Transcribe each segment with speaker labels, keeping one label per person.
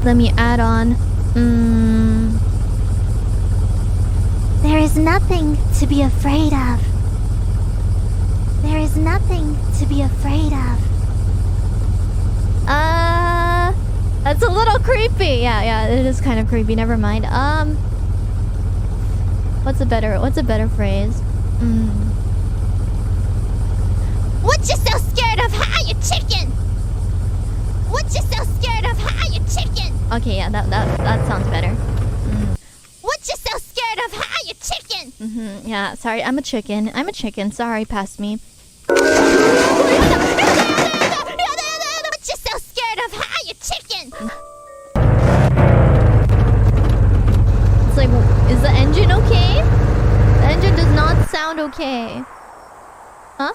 Speaker 1: Let me add on.
Speaker 2: There is nothing to be afraid of. There is nothing to be afraid of.
Speaker 1: That's a little creepy. Yeah, it is kind of creepy. Never mind. What's a better phrase?
Speaker 2: What you so scared of? Hi, you chicken! What you so scared of? Hi, you chicken!
Speaker 1: Okay, yeah, that sounds better.
Speaker 2: What you so scared of? Hi, you chicken!
Speaker 1: Yeah, sorry, I'm a chicken. Sorry, past me.
Speaker 2: What you so scared of? Hi, you chicken!
Speaker 1: It's like, is the engine okay? The engine does not sound okay. Huh?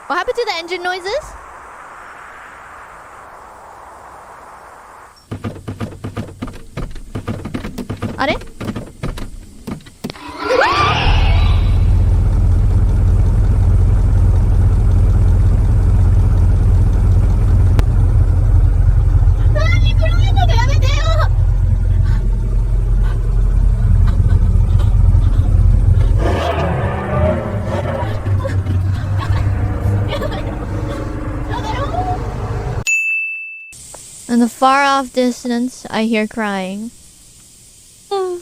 Speaker 1: What happened to the engine noises? Are? In the far off distance, I hear crying. Oh,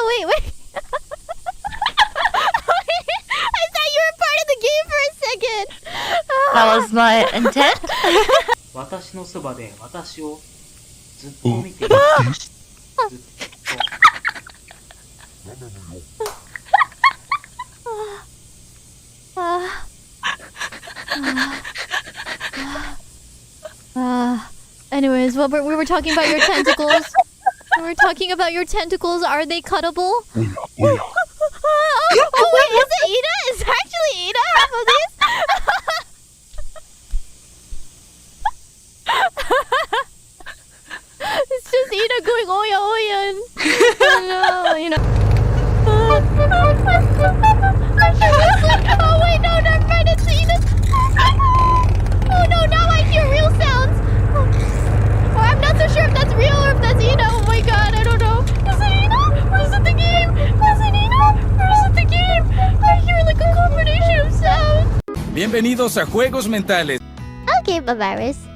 Speaker 1: wait. I thought you were part of the game for a second.
Speaker 3: That was my intent.
Speaker 4: 私のそばで私をずっと見ている。ずっと。
Speaker 1: Anyways, we were talking about your tentacles. We were talking about your tentacles. Are they cuttable? Oh, wait, is it Ina? Is it actually Ina? Half of these? It's just Ina going oya oya and you know. Oh wait, no, never mind, it's Ina. Oh no, now I hear real sounds. Oh, I'm not so sure if that's real or if that's Ina. Oh my god, I don't know. Is it Ina? Or is it the game? Is it Ina? Or is it the game? I hear like a combination of sounds.
Speaker 5: Bienvenidos a Juegos Mentales.
Speaker 2: Okay, Bavirus.